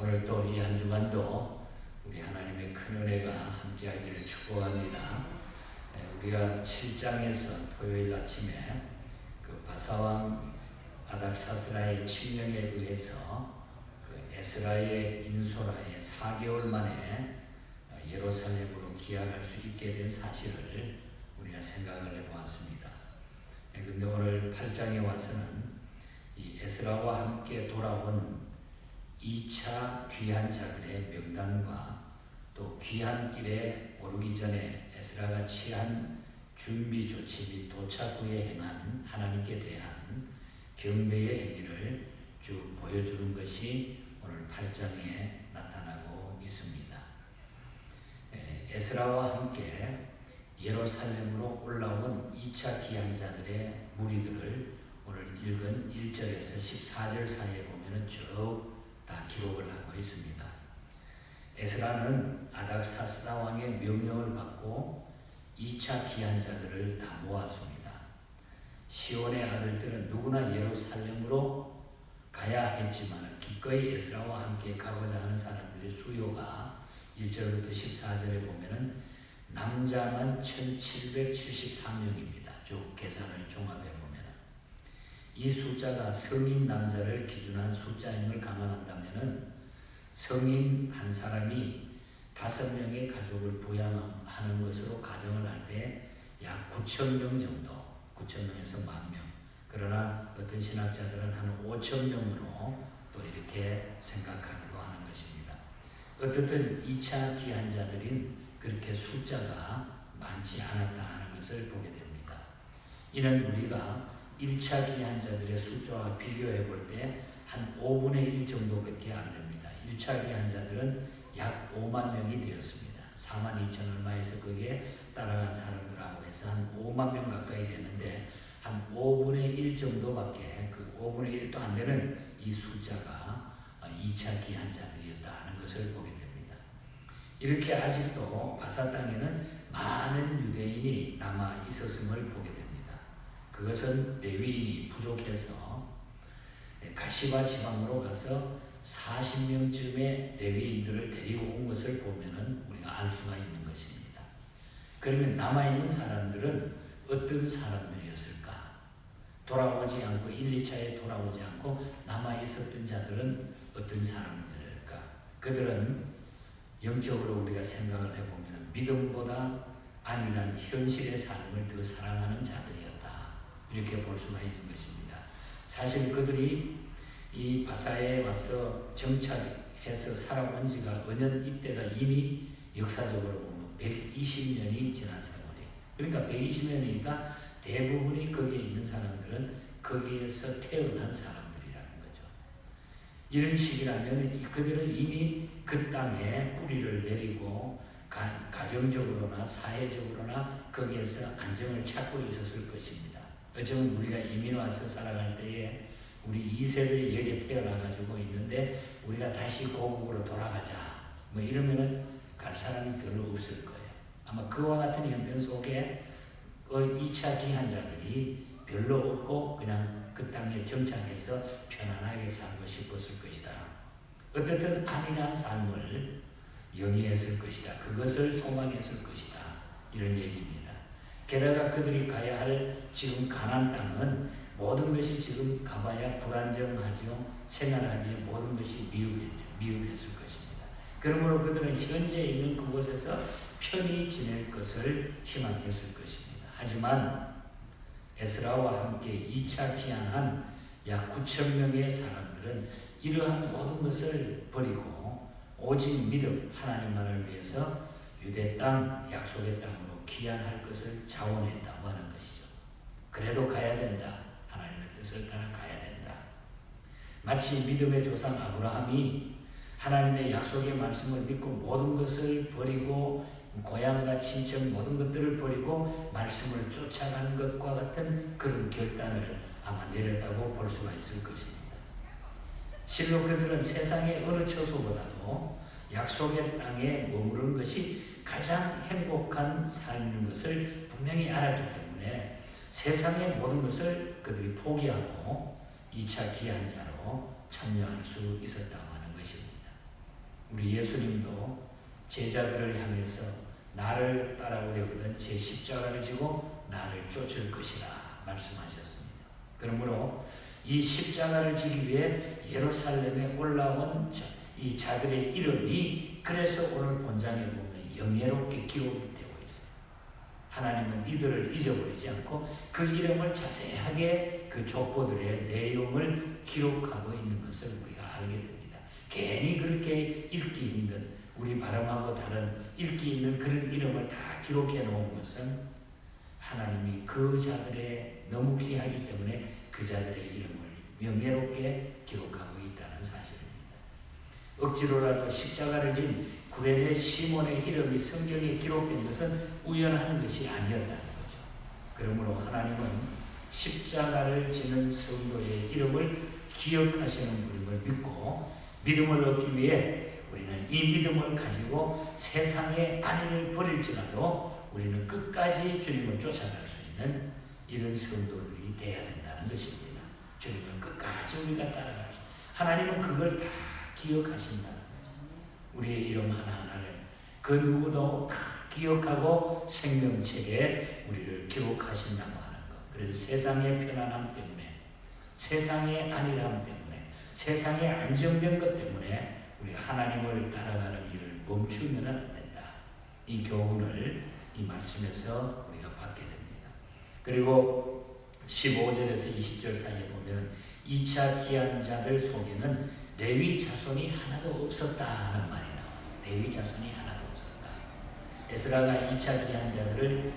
오늘 또 이 한 주간도 우리 하나님의 큰 은혜가 함께하기를 축복합니다. 우리가 7장에서 토요일 아침에 그 바사왕 아닥사스라의 칙령에 의해서 그 에스라의 인솔하에 4개월 만에 예루살렘으로 귀환할 수 있게 된 사실을 우리가 생각을 해보았습니다. 그런데 오늘 8장에 와서는 이 에스라와 함께 돌아온 2차 귀환자들의 명단과 또 귀환길에 오르기 전에 에스라가 취한 준비 조치 및 도착 후에 행한 하나님께 대한 경배의 행위를 쭉 보여주는 것이 오늘 8장에 나타나고 있습니다. 에스라와 함께 예루살렘으로 올라온 2차 귀환자들의 무리들을 오늘 읽은 1절에서 14절 사이에 보면 쭉 다 기록을 하고 있습니다. 에스라는 아닥사스다 왕의 명령을 받고 2차 귀환자들을 다 모았습니다. 시온의 아들들은 누구나 예루살렘으로 가야 했지만 기꺼이 에스라와 함께 가고자 하는 사람들의 수요가 1절부터 14절에 보면 남자만 1773명입니다. 쭉 계산을 종합해 보면 이 숫자가 성인 남자를 기준한 숫자임을 감안한다면 성인 한 사람이 5명의 가족을 부양하는 것으로 가정을 할 때 약 9,000명 정도, 9,000명에서 10,000명. 그러나 어떤 신학자들은 한 5,000명으로 또 이렇게 생각하기도 하는 것입니다. 어떻든 2차 귀환자들인 그렇게 숫자가 많지 않았다 하는 것을 보게 됩니다. 이는 우리가 1차 귀환자들의 숫자와 비교해 볼 때 한 5분의 1 정도밖에 안 됩니다. 1차 귀환자들은 약 5만 명이 되었습니다. 42,000 얼마에서 거기에 따라간 사람들하고 해서 한 5만 명 가까이 되는데 한 5분의 1 정도밖에 그 5분의 1도 안 되는 이 숫자가 2차 귀환자들이었다 하는 것을 보게 됩니다. 이렇게 아직도 바사 땅에는 많은 유대인이 남아 있었음을 보게 됩니다. 그것은 레위인이 부족해서 가시바 지방으로 가서 40명쯤의 레위인들을 데리고 온 것을 보면 우리가 알 수가 있는 것입니다. 그러면 남아있는 사람들은 어떤 사람들이었을까? 돌아오지 않고 1, 2차에 돌아오지 않고 남아있었던 자들은 어떤 사람들일까? 그들은 영적으로 우리가 생각을 해보면 믿음보다 안일한 현실의 삶을 더 사랑하는 자들이었다. 이렇게 볼 수가 있는 것입니다. 사실 그들이 이 바사에 와서 정착해서 살아온 지가 은연 이때가 이미 역사적으로 보면 120년이 지난 세월이에요. 그러니까 120년이니까 대부분이 거기에 있는 사람들은 거기에서 태어난 사람들이라는 거죠. 이런 식이라면 그들은 이미 그 땅에 뿌리를 내리고 가정적으로나 사회적으로나 거기에서 안정을 찾고 있었을 것입니다. 어쩌면 우리가 이민 와서 살아갈 때에 우리 2세들이 여기에 태어나가지고 있는데 우리가 다시 고국으로 돌아가자 뭐 이러면은 갈 사람이 별로 없을 거예요. 아마 그와 같은 형편 속에 2차 귀환자들이 별로 없고 그냥 그 땅에 정착해서 편안하게 살고 싶었을 것이다. 어떻든 안일한 삶을 영위했을 것이다. 그것을 소망했을 것이다. 이런 얘기입니다. 게다가 그들이 가야 할 지금 가나안 땅은 모든 것이 지금 가봐야 불안정하죠. 생활하기에 모든 것이 미흡했을 것입니다. 그러므로 그들은 현재 있는 그곳에서 편히 지낼 것을 희망했을 것입니다. 하지만 에스라와 함께 2차 귀환한 약 9,000명의 사람들은 이러한 모든 것을 버리고 오직 믿음 하나님만을 위해서 유대 땅 약속의 땅으로 귀환할 것을 자원했다고 하는 것이죠. 그래도 가야 된다. 하나님의 뜻을 따라 가야 된다. 마치 믿음의 조상 아브라함이 하나님의 약속의 말씀을 믿고 모든 것을 버리고 고향과 친척 모든 것들을 버리고 말씀을 쫓아간 것과 같은 그런 결단을 아마 내렸다고 볼 수가 있을 것입니다. 실로 그들은 세상의 어느 처소보다도 약속의 땅에 머무르는 것이 가장 행복한 삶인 것을 분명히 알았기 때문에 세상의 모든 것을 그들이 포기하고 2차 귀환자로 참여할 수 있었다고 하는 것입니다. 우리 예수님도 제자들을 향해서 나를 따라오려거든 제 십자가를 지고 나를 쫓을 것이라 말씀하셨습니다. 그러므로 이 십자가를 지기 위해 예루살렘에 올라온 이 자들의 이름이 그래서 오늘 본장에 보면 영예롭게 기록이 되고 있어요. 하나님은 이들을 잊어버리지 않고 그 이름을 자세하게 그 족보들의 내용을 기록하고 있는 것을 우리가 알게 됩니다. 괜히 그렇게 읽기 힘든 우리 발음하고 다른 읽기 있는 그런 이름을 다 기록해 놓은 것은 하나님이 그 자들의 너무 귀하기 때문에 그 자들의 이름을 명예롭게 기록하고 있다는 사실입니다. 억지로라도 십자가를 진 구레네 시몬의 이름이 성경에 기록된 것은 우연한 것이 아니었다는 거죠. 그러므로 하나님은 십자가를 지는 성도의 이름을 기억하시는 분임을 믿고 믿음을 얻기 위해 우리는 이 믿음을 가지고 세상의 안위를 버릴지라도 우리는 끝까지 주님을 쫓아갈 수 있는 이런 성도들이 되어야 된다는 것입니다. 주님은 끝까지 우리가 따라갈 수, 하나님은 그걸 다 기억하신다는 거죠. 우리의 이름 하나하나를 그 누구도 다 기억하고 생명책에 우리를 기록하신다고 하는 것. 그래서 세상의 편안함 때문에, 세상의 안일함 때문에, 세상의 안정된 것 때문에 우리 하나님을 따라가는 일을 멈추면 안 된다. 이 교훈을 이 말씀에서 우리가 받게 됩니다. 그리고 15절에서 20절 사이에 보면 2차 기한자들 속에는 레위 자손이 하나도 없었다는 말이 나와요. 레위 자손이 하나도 없었다. 에스라가 2차 기한자들을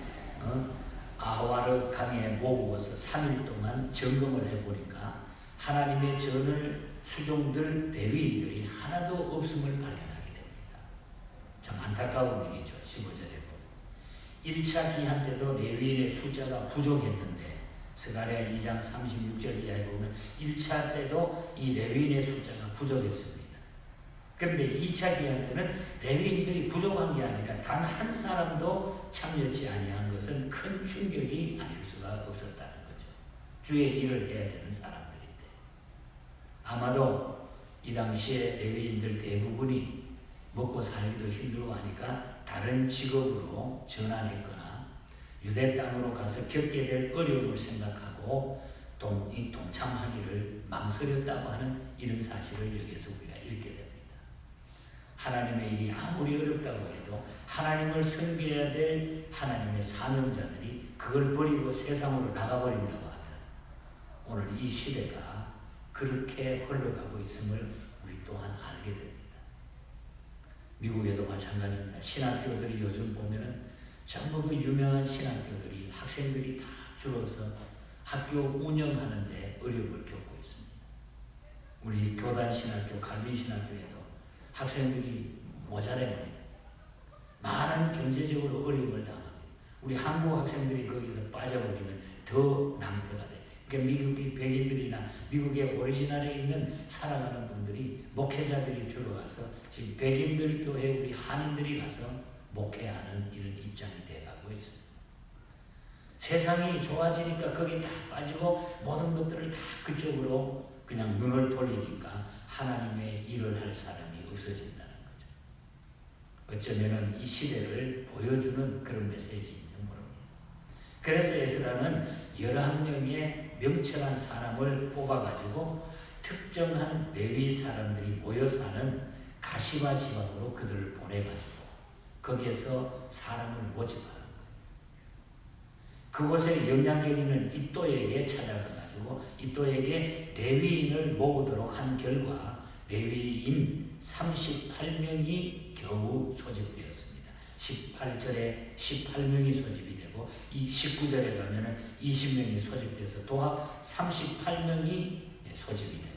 아하와르 강에 모으고서 3일 동안 점검을 해보니까 하나님의 전을 수종들 레위인들이 하나도 없음을 발견하게 됩니다. 참 안타까운 일이죠. 15절에 보면 1차 기한 때도 레위인의 숫자가 부족했는데 스가랴 2장 36절 이하에 보면 1차 때도 이 레위인의 숫자가 부족했습니다. 그런데 2차 기한 때는 레위인들이 부족한 게 아니라 단 한 사람도 참여치 아니한 것은 큰 충격이 아닐 수가 없었다는 거죠. 주의 일을 해야 되는 사람들인데 아마도 이 당시에 레위인들 대부분이 먹고 살기도 힘들고 하니까 다른 직업으로 전환했거나 유대 땅으로 가서 겪게 될 어려움을 생각하고 동참하기를 망설였다고 하는 이런 사실을 여기서 우리가 읽게 됩니다. 하나님의 일이 아무리 어렵다고 해도 하나님을 섬겨야 될 하나님의 사명자들이 그걸 버리고 세상으로 나가버린다고 하면 오늘 이 시대가 그렇게 흘러가고 있음을 우리 또한 알게 됩니다. 미국에도 마찬가지입니다. 신학교들이 요즘 보면은 전부 그 유명한 신학교들이 학생들이 다 줄어서 학교 운영하는데 어려움을 겪고 있습니다. 우리 교단 신학교, 갈빈 신학교에도 학생들이 모자랍니다. 많은 경제적으로 어려움을 당합니다. 우리 한국 학생들이 거기서 빠져버리면 더 낭패가 돼. 그러니까 미국의 백인들이나 미국의 오리지널에 있는 살아가는 분들이 목회자들이 주로 가서 지금 백인들 교회 우리 한인들이 가서 목회하는 이런 입장이 돼가고 있습니다. 세상이 좋아지니까 거기에 다 빠지고 모든 것들을 다 그쪽으로 그냥 눈을 돌리니까 하나님의 일을 할 사람이 없어진다는 거죠. 어쩌면 이 시대를 보여주는 그런 메시지인지 모릅니다. 그래서 에스라는 11명의 명철한 사람을 뽑아가지고 특정한 레위 사람들이 모여 사는 가시바 지방으로 그들을 보내가지고 거기에서 사람을 모집하는 거예요. 그곳에 영향력 있는 이또에게 찾아가가지고 이또에게 레위인을 모으도록 한 결과 레위인 38명이 겨우 소집되었습니다. 18절에 18명이 소집이 되고 이 19절에 가면은 20명이 소집돼서 도합 38명이 소집이 됩니다.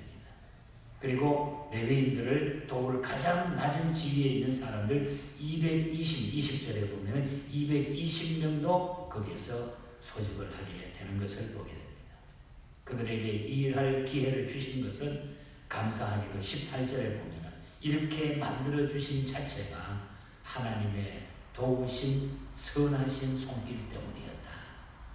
그리고 레위인들을 도울 가장 낮은 지위에 있는 사람들 20절에 보면 220명도 거기에서 소집을 하게 되는 것을 보게 됩니다. 그들에게 일할 기회를 주신 것은 감사하게도 18절에 보면 이렇게 만들어주신 자체가 하나님의 도우신 선하신 손길 때문이었다.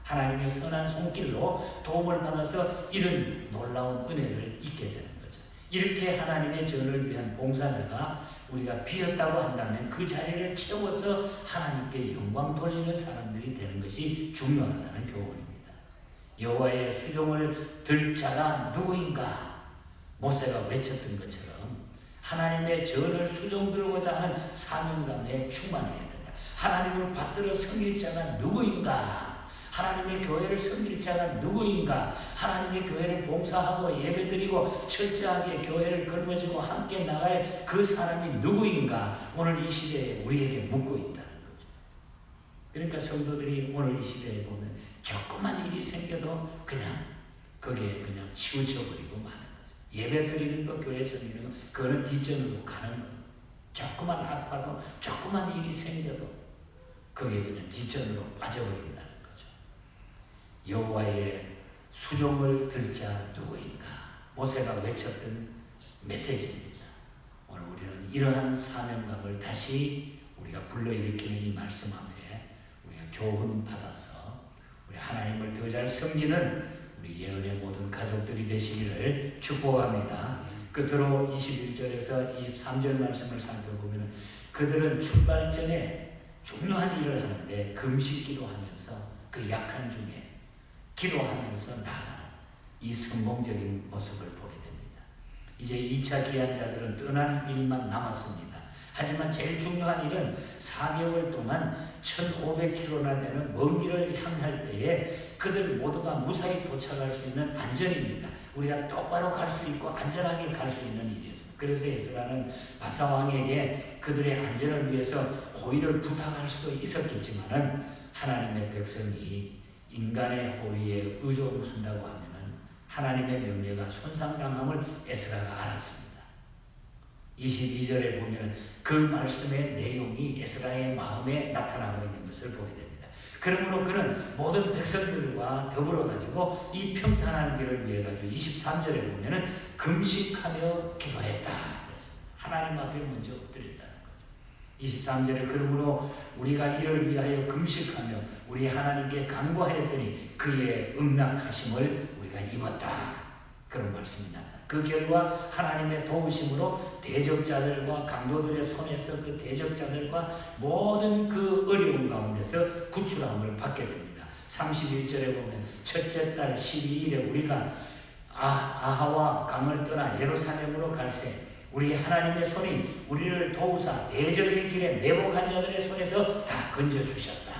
하나님의 선한 손길로 도움을 받아서 이런 놀라운 은혜를 잊게 되는 거죠. 이렇게 하나님의 전을 위한 봉사자가 우리가 비었다고 한다면 그 자리를 채워서 하나님께 영광 돌리는 사람들이 되는 것이 중요하다는 교훈입니다. 여호와의 수종을 들 자가 누구인가? 모세가 외쳤던 것처럼 하나님의 전을 수종 들고자 하는 사명감에 충만해야 된다. 하나님을 받들어 섬길 자가 누구인가? 하나님의 교회를 섬길 자가 누구인가? 하나님의 교회를 봉사하고 예배드리고 철저하게 교회를 걸머지고 함께 나갈 그 사람이 누구인가? 오늘 이 시대에 우리에게 묻고 있다는 거죠. 그러니까 성도들이 오늘 이 시대에 보면 조그만 일이 생겨도 그냥 거기에 그냥 치우쳐버리고 마는 거죠. 예배드리는 거, 교회 섬기는 거, 그거는 뒷전으로 가는 거. 조그만 아파도 조그만 일이 생겨도 거기에 그냥 뒷전으로 빠져버린다. 여호와의 수종을 들 자 누구인가? 모세가 외쳤던 메시지입니다. 오늘 우리는 이러한 사명감을 다시 우리가 불러일으키는 이 말씀 앞에 우리가 교훈 받아서 우리 하나님을 더 잘 섬기는 우리 예언의 모든 가족들이 되시기를 축복합니다. 끝으로 21절에서 23절 말씀을 살펴보면 그들은 출발 전에 중요한 일을 하는데 금식 기도하면서 그 약한 중에 기도하면서 나아가는 이 성공적인 모습을 보게 됩니다. 이제 2차 기한자들은 떠나는 일만 남았습니다. 하지만 제일 중요한 일은 4개월 동안 1500km나 되는 먼 길을 향할 때에 그들 모두가 무사히 도착할 수 있는 안전입니다. 우리가 똑바로 갈 수 있고 안전하게 갈 수 있는 일이었습니다. 그래서 에스라는 바사왕에게 그들의 안전을 위해서 호의를 부탁할 수도 있었겠지만 하나님의 백성이 인간의 호의에 의존한다고 하면 하나님의 명령과 손상당함을 에스라가 알았습니다. 22절에 보면 그 말씀의 내용이 에스라의 마음에 나타나고 있는 것을 보게 됩니다. 그러므로 그는 모든 백성들과 더불어 가지고 이 평탄한 길을 위해 가지고 23절에 보면은 금식하며 기도했다. 그래서 하나님 앞에 먼저 엎드렸다는 거죠. 23절에 그러므로 우리가 이를 위하여 금식하며 우리 하나님께 간구하였더니 그의 응낙하심을 우리가 입었다. 그런 말씀이 나옵니다. 그 결과 하나님의 도우심으로 대적자들과 강도들의 손에서 그 대적자들과 모든 그 어려운 가운데서 구출함을 받게 됩니다. 31절에 보면 첫째 달 12일에 우리가 아하와 강을 떠나 예루살렘으로 갈새 우리 하나님의 손이 우리를 도우사 대적의 길에 매복한 자들의 손에서 다 건져주셨다.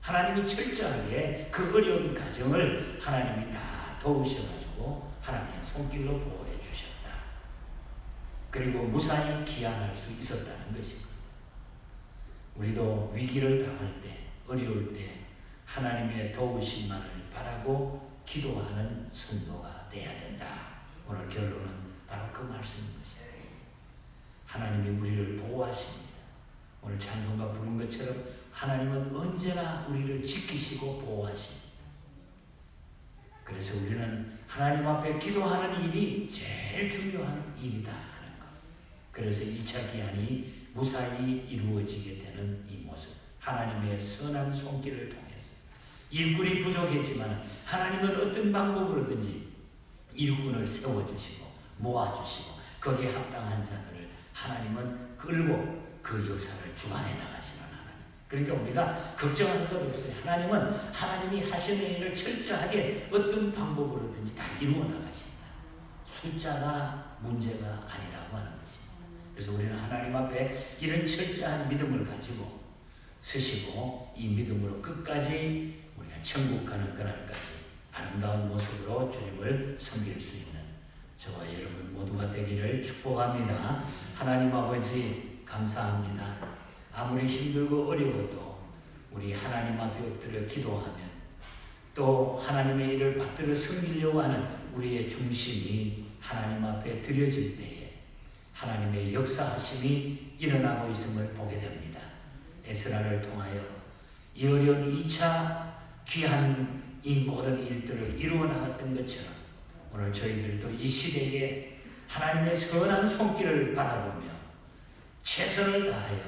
하나님이 철저하게 그 어려운 가정을 하나님이 다 도우셔가지고 하나님의 손길로 보호해 주셨다. 그리고 무사히 귀환할 수 있었다는 것입니다. 우리도 위기를 당할 때, 어려울 때 하나님의 도우심만을 바라고 기도하는 성도가 되어야 된다. 오늘 결론은 바로 그 말씀인 것입니다. 하나님이 우리를 보호하십니다. 오늘 찬송가 부른 것처럼 하나님은 언제나 우리를 지키시고 보호하십니다. 그래서 우리는 하나님 앞에 기도하는 일이 제일 중요한 일이다 하는 것. 그래서 2차 기한이 무사히 이루어지게 되는 이 모습. 하나님의 선한 손길을 통해서 일꾼이 부족했지만 하나님은 어떤 방법으로든지 일꾼을 세워주시고 모아주시고 거기에 합당한 자들을 하나님은 끌고 그 역사를 주관해 나가시는 하나님. 그러니까 우리가 걱정할 것 없어요. 하나님은 하나님이 하시는 일을 철저하게 어떤 방법으로든지 다 이루어 나가신다. 숫자가 문제가 아니라고 하는 것입니다. 그래서 우리는 하나님 앞에 이런 철저한 믿음을 가지고 서시고 이 믿음으로 끝까지 우리가 천국 가는 그날까지 아름다운 모습으로 주님을 섬길 수 있는 저와 여러분 모두가 되기를 축복합니다. 하나님 아버지 감사합니다. 아무리 힘들고 어려워도 우리 하나님 앞에 엎드려 기도하면 또 하나님의 일을 받들어 섬기려고 하는 우리의 중심이 하나님 앞에 드려질 때에 하나님의 역사하심이 일어나고 있음을 보게 됩니다. 에스라를 통하여 이 어려운 2차 귀한 이 모든 일들을 이루어 나갔던 것처럼 오늘 저희들도 이 시대에 하나님의 선한 손길을 바라보며 최선을 다하여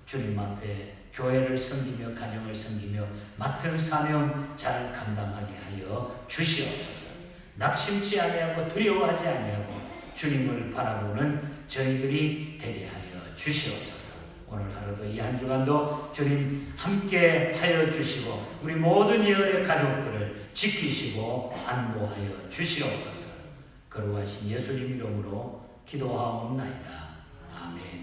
주님 앞에 교회를 섬기며 가정을 섬기며 맡은 사명 잘 감당하게 하여 주시옵소서. 낙심치 아니하고 두려워하지 아니하고 주님을 바라보는 저희들이 되게 하여 주시옵소서. 오늘 하루도 이 한 주간도 주님 함께 하여 주시고 우리 모든 예언의 가족들을 지키시고 안보하여 주시옵소서. 거룩하신 예수님 이름으로 기도하옵나이다. 아멘.